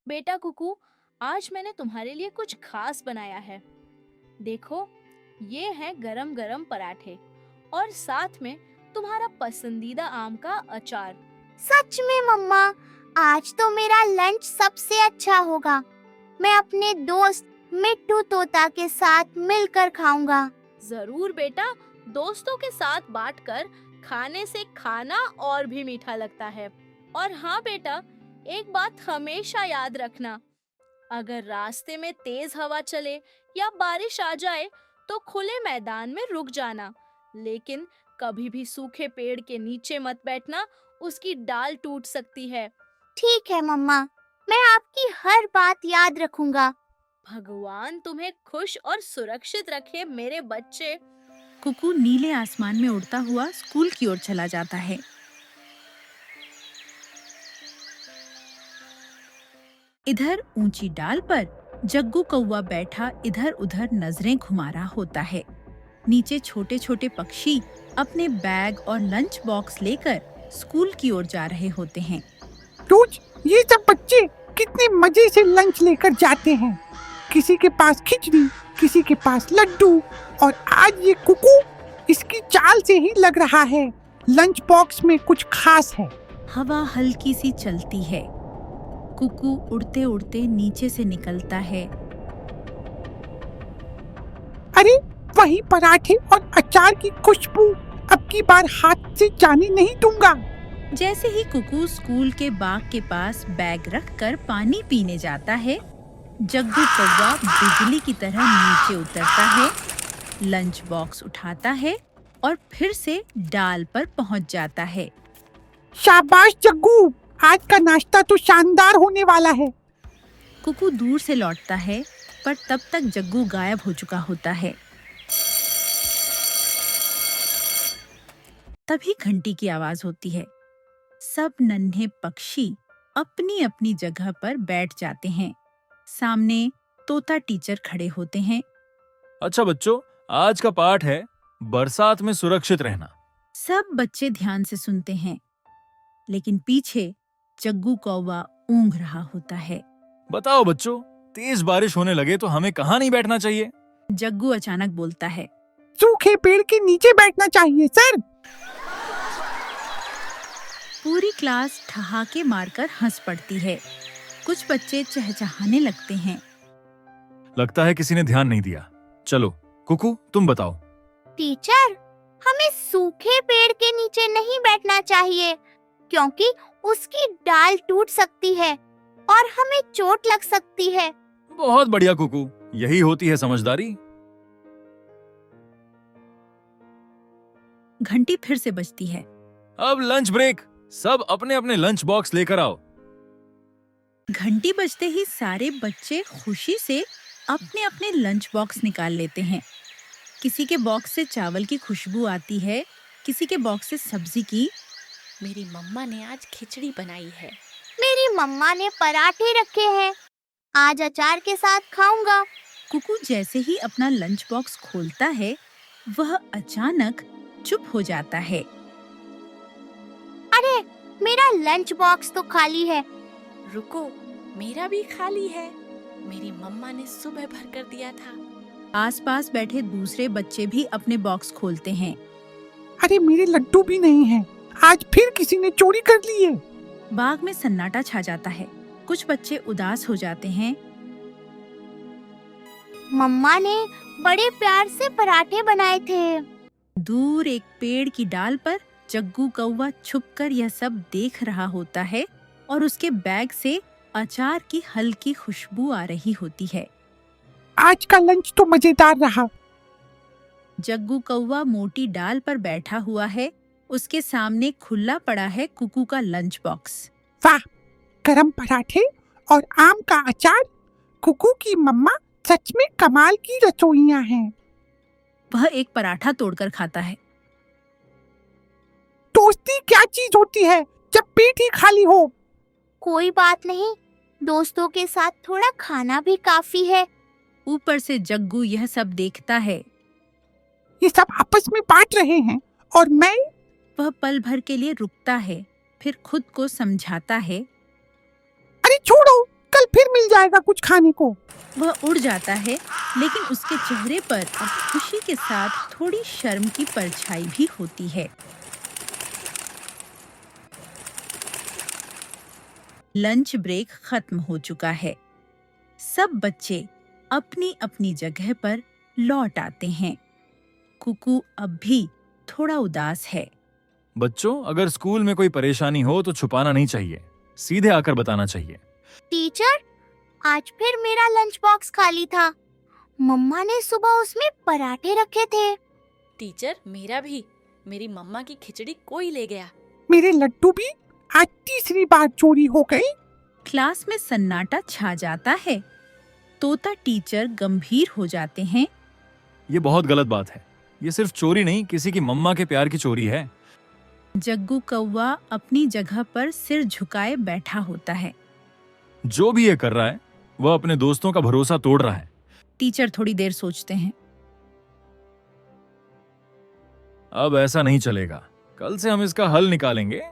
बेटा कुकू, आज मैंने तुम्हारे लिए कुछ खास बनाया है। देखो, ये हैं गरम गरम पराठे और साथ में तुम्हारा पसंदीदा आम का अचार। सच में मम्मा, आज तो मेरा लंच सबसे अच्छा होगा। मैं अपने दोस्त मिट्टू तोता के साथ मिलकर खाऊंगा। जरूर बेटा, दोस्तों के साथ बांटकर खाने से खाना और भी मीठा लगता है। और हाँ बेटा, एक बात हमेशा याद रखना, अगर रास्ते में तेज हवा चले या बारिश आ जाए तो खुले मैदान में रुक जाना, लेकिन कभी भी सूखे पेड़ के नीचे मत बैठना, उसकी डाल टूट सकती है। ठीक है मम्मा, मैं आपकी हर बात याद रखूंगा। भगवान तुम्हें खुश और सुरक्षित रखे मेरे बच्चे। कुकू नीले आसमान में उड़ता हुआ स्कूल की ओर चला जाता है। इधर ऊंची डाल पर जग्गू कौवा बैठा इधर उधर नजरें घुमा रहा होता है। नीचे छोटे छोटे पक्षी अपने बैग और लंच बॉक्स लेकर स्कूल की ओर जा रहे होते हैं। रोज ये सब बच्चे कितने मजे से लंच लेकर जाते हैं। किसी के पास खिचड़ी, किसी के पास लड्डू, और आज ये कुकू, इसकी चाल से ही लग रहा है लंच बॉक्स में कुछ खास है। हवा हल्की सी चलती है। कुकू उड़ते उड़ते नीचे से निकलता है। अरे वही पराठे और अचार की खुशबू, अब की बार हाथ से जाने नहीं दूंगा। जैसे ही कुकू स्कूल के बाग के पास बैग रखकर पानी पीने जाता है, जग्गू कौवा बिजली की तरह नीचे उतरता है, लंच बॉक्स उठाता है और फिर से डाल पर पहुंच जाता है। शाबाश जग्गू, आज का नाश्ता तो शानदार होने वाला है। कुकू दूर से लौटता है, पर तब तक जग्गू गायब हो चुका होता है। तभी घंटी की आवाज होती है। सब नन्हे पक्षी अपनी अपनी जगह पर बैठ जाते हैं। सामने तोता टीचर खड़े होते हैं। अच्छा बच्चों, आज का पाठ है बरसात में सुरक्षित रहना। सब बच्चे ध्यान से सुनते हैं, लेकिन पीछे जग्गू कौवा ऊँघ रहा होता है। बताओ बच्चों, तेज बारिश होने लगे तो हमें कहाँ नहीं बैठना चाहिए? जग्गू अचानक बोलता है। सूखे पेड़ के नीचे बैठना चाहिए सर। पूरी क्लास ठहाके मारकर हंस पड़ती है। कुछ बच्चे चहचहाने लगते हैं। लगता है किसी ने ध्यान नहीं दिया। चलो कुकू, तुम बताओ। टीचर, हमें सूखे पेड़ के नीचे नहीं बैठना चाहिए, क्योंकि उसकी डाल टूट सकती है और हमें चोट लग सकती है। बहुत बढ़िया कुकू, यही होती है समझदारी। घंटी फिर से बजती है। अब लंच ब्रेक, सब अपने अपने लंच बॉक्स लेकर आओ। घंटी बजते ही सारे बच्चे खुशी से अपने अपने लंच बॉक्स निकाल लेते हैं। किसी के बॉक्स से चावल की खुशबू आती है, किसी के बॉक्स से सब्जी की। मेरी मम्मा ने आज खिचड़ी बनाई है। मेरी मम्मा ने पराठे रखे हैं, आज अचार के साथ खाऊंगा। कुकू जैसे ही अपना लंच बॉक्स खोलता है, वह अचानक चुप हो जाता है। अरे, मेरा लंच बॉक्स तो खाली है। रुको, मेरा भी खाली है। मेरी मम्मा ने सुबह भर कर दिया था। आसपास बैठे दूसरे बच्चे भी अपने बॉक्स खोलते हैं। अरे मेरे लड्डू भी नहीं हैं। आज फिर किसी ने चोरी कर ली है। बाग में सन्नाटा छा जाता है। कुछ बच्चे उदास हो जाते हैं। मम्मा ने बड़े प्यार से पराठे बनाए थे। दूर एक पेड़ की डाल पर जग्गू कौवा छुपकर यह सब देख रहा होता है और उसके बैग से अचार की हल्की खुशबू आ रही होती है। आज का लंच तो मजेदार रहा। जग्गू कौवा मोटी डाल पर बैठा हुआ है। उसके सामने खुला पड़ा है कुकू का लंच बॉक्स। वाह, गरम पराठे और आम का अचार। कुकू की मम्मा सच में कमाल की रसोइयां हैं। वह एक पराठा तोड़कर खाता है। दोस्ती क्या चीज होती है जब पेट ही खाली हो। कोई बात नहीं, दोस्तों के साथ थोड़ा खाना भी काफी है। ऊपर से जग्गू यह सब देखता है। ये सब आपस में बांट रहे हैं और मैं। वह पल भर के लिए रुकता है, फिर खुद को समझाता है। अरे छोड़ो, कल फिर मिल जाएगा कुछ खाने को। वह उड़ जाता है, लेकिन उसके चेहरे पर अब खुशी के साथ थोड़ी शर्म की परछाई भी होती है। लंच ब्रेक खत्म हो चुका है। सब बच्चे अपनी अपनी जगह पर लौट आते हैं। कुकू अब भी थोड़ा उदास है। बच्चों, अगर स्कूल में कोई परेशानी हो तो छुपाना नहीं चाहिए, सीधे आकर बताना चाहिए। टीचर, आज फिर मेरा लंच बॉक्स खाली था। मम्मा ने सुबह उसमें पराठे रखे थे। टीचर, मेरा भी। मेरी मम्मा की खिचड़ी कोई ले गया। मेरे लड्डू भी आज तीसरी बार चोरी हो गए। क्लास में सन्नाटा छा जाता है। तोता टीचर गंभीर हो जाते हैं। ये बहुत गलत बात है। ये सिर्फ चोरी नहीं, किसी की मम्मा के प्यार की चोरी है। जग्गू कौवा अपनी जगह पर सिर झुकाए बैठा होता है। जो भी ये कर रहा है वह अपने दोस्तों का भरोसा तोड़ रहा है। टीचर थोड़ी देर सोचते हैं। अब ऐसा नहीं चलेगा, कल से हम इसका हल निकालेंगे।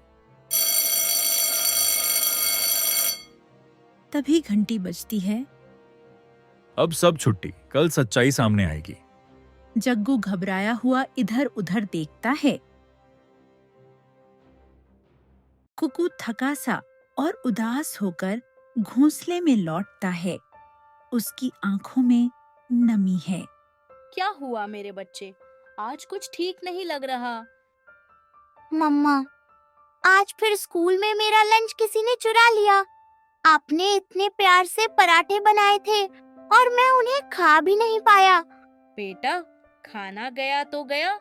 तभी घंटी बजती है। अब सब छुट्टी, कल सच्चाई सामने आएगी। जग्गू घबराया हुआ इधर उधर देखता है। कुकू थका सा और उदास होकर घोंसले में लौटता है। उसकी आंखों में नमी है। क्या हुआ मेरे बच्चे? आज कुछ ठीक नहीं लग रहा। मम्मा, आज फिर स्कूल में मेरा लंच किसी ने चुरा लिया। आपने इतने प्यार से पराठे बनाए थे और मैं उन्हें खा भी नहीं पाया। बेटा, खाना गया तो गया,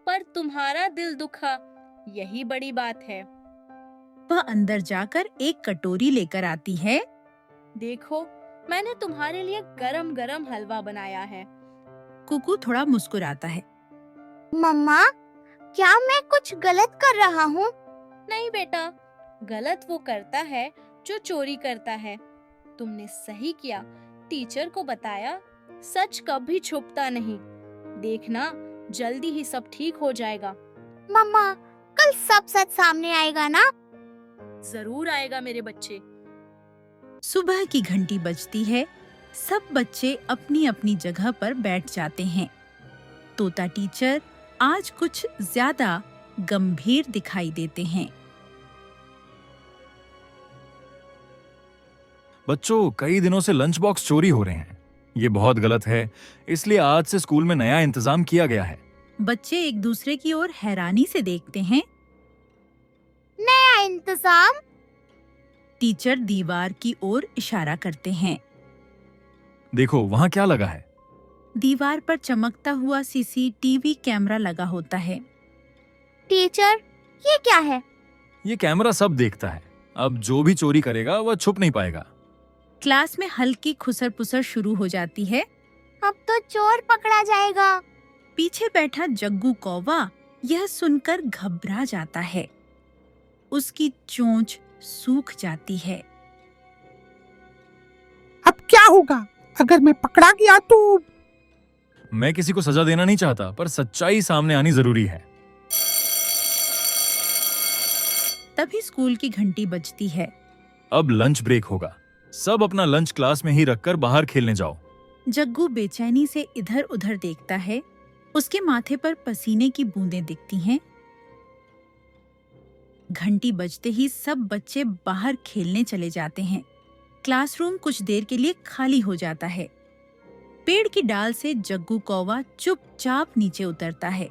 पर तुम्हारा दिल दुखा, यही बड़ी बात है। वह अंदर जाकर एक कटोरी लेकर आती है। देखो, मैंने तुम्हारे लिए गरम गरम हलवा बनाया है। कुकू थोड़ा मुस्कुराता है। मम्मा, क्या मैं कुछ गलत कर रहा हूँ? नहीं बेटा, गलत वो करता है जो चोरी करता है। तुमने सही किया, टीचर को बताया। सच कभी छुपता नहीं। देखना, जल्दी ही सब ठीक हो जाएगा। मम्मा, कल सब सच सामने आएगा ना? जरूर आएगा मेरे बच्चे। सुबह की घंटी बजती है। सब बच्चे अपनी अपनी जगह पर बैठ जाते हैं। तोता टीचर आज कुछ ज्यादा गंभीर दिखाई देते हैं। बच्चों, कई दिनों से लंच बॉक्स चोरी हो रहे हैं। ये बहुत गलत है, इसलिए आज से स्कूल में नया इंतजाम किया गया है। बच्चे एक दूसरे की ओर हैरानी से देखते हैं। नया इंतजाम? टीचर दीवार की ओर इशारा करते हैं। देखो, वहाँ क्या लगा है? दीवार पर चमकता हुआ सीसीटीवी कैमरा लगा होता है। टीचर, ये क्या है? ये कैमरा सब देखता है। अब जो भी चोरी करेगा वह छुप नहीं पाएगा। क्लास में हल्की खुसर पुसर शुरू हो जाती है। अब तो चोर पकड़ा जाएगा। पीछे बैठा जग्गू कौवा यह सुनकर घबरा जाता है। उसकी चोंच सूख जाती है। अब क्या होगा अगर मैं पकड़ा गया तो? मैं किसी को सजा देना नहीं चाहता, पर सच्चाई सामने आनी जरूरी है। तभी स्कूल की घंटी बजती है। अब लंच ब्रेक होगा। सब अपना लंच क्लास में ही रखकर बाहर खेलने जाओ। जग्गू बेचैनी से इधर उधर देखता है। उसके माथे पर पसीने की बूंदें दिखती हैं। घंटी बजते ही सब बच्चे बाहर खेलने चले जाते हैं। क्लासरूम कुछ देर के लिए खाली हो जाता है। पेड़ की डाल से जग्गू कौवा चुपचाप नीचे उतरता है।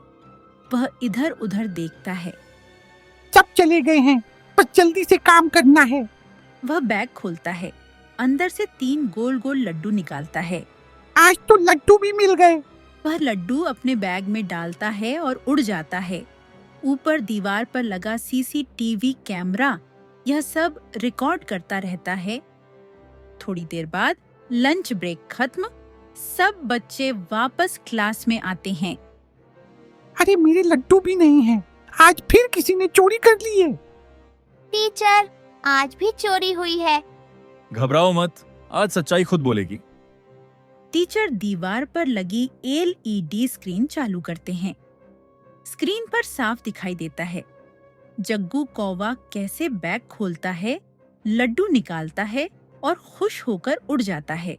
वह इधर उधर देखता है। सब चले गए हैं, बस जल्दी से काम करना है। वह बैग खोलता है। अंदर से 3 गोल गोल लड्डू निकालता है। आज तो लड्डू भी मिल गए। वह लड्डू अपने बैग में डालता है और उड़ जाता है। ऊपर दीवार पर लगा सीसीटीवी कैमरा यह सब रिकॉर्ड करता रहता है। थोड़ी देर बाद लंच ब्रेक खत्म। सब बच्चे वापस क्लास में आते हैं। अरे, मेरे लड्डू भी नहीं हैं। आज फिर किसी ने चोरी कर ली है। टीचर, आज भी चोरी हुई है। घबराओ मत, आज सच्चाई खुद बोलेगी। टीचर दीवार पर लगी एलईडी स्क्रीन चालू करते हैं। स्क्रीन पर साफ दिखाई देता है जग्गू कौवा कैसे बैग खोलता है, लड्डू निकालता है और खुश होकर उड़ जाता है।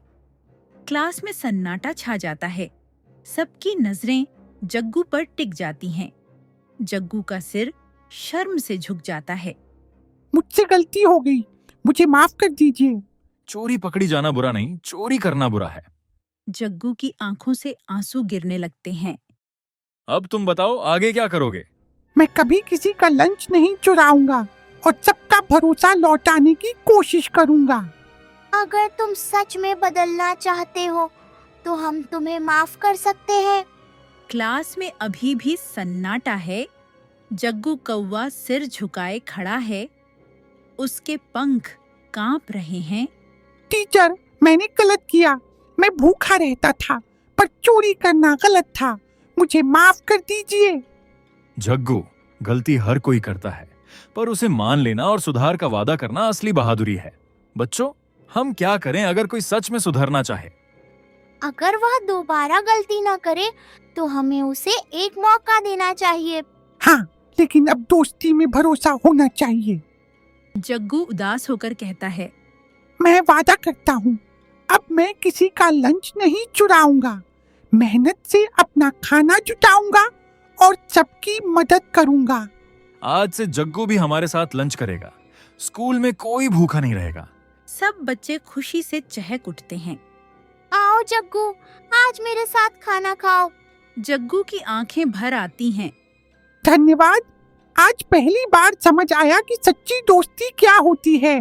क्लास में सन्नाटा छा जाता है। सबकी नजरें जग्गू पर टिक जाती हैं। जग्गू का सिर शर्म से झुक जाता है। मुझसे गलती हो गई, मुझे माफ कर दीजिए। चोरी पकड़ी जाना बुरा नहीं, चोरी करना बुरा है। जग्गू की आंखों से आंसू गिरने लगते हैं। अब तुम बताओ आगे क्या करोगे? मैं कभी किसी का लंच नहीं चुराऊंगा और सबका भरोसा लौटाने की कोशिश करूंगा। अगर तुम सच में बदलना चाहते हो तो हम तुम्हें माफ कर सकते हैं। क्लास में अभी भी सन्नाटा है। जग्गू कौवा सिर झुकाए खड़ा है। उसके पंख कांप रहे हैं। टीचर, मैंने गलत किया। मैं भूखा रहता था, पर चोरी करना गलत था। मुझे माफ कर दीजिए। जग्गू, गलती हर कोई करता है, पर उसे मान लेना और सुधार का वादा करना असली बहादुरी है। बच्चों, हम क्या करें अगर कोई सच में सुधरना चाहे? अगर वह दोबारा गलती न करे तो हमें उसे एक मौका देना चाहिए। हाँ, लेकिन अब दोस्ती में भरोसा होना चाहिए। जग्गू उदास होकर कहता है, मैं वादा करता हूँ, अब मैं किसी का लंच नहीं चुराऊंगा। मेहनत से अपना खाना जुटाऊंगा और सबकी मदद करूंगा। आज से जग्गू भी हमारे साथ लंच करेगा। स्कूल में कोई भूखा नहीं रहेगा। सब बच्चे खुशी से चहक उठते हैं। आओ जग्गू, आज मेरे साथ खाना खाओ। जग्गू की आंखें भर आती हैं। धन्यवाद। आज पहली बार समझ आया कि सच्ची दोस्ती क्या होती है।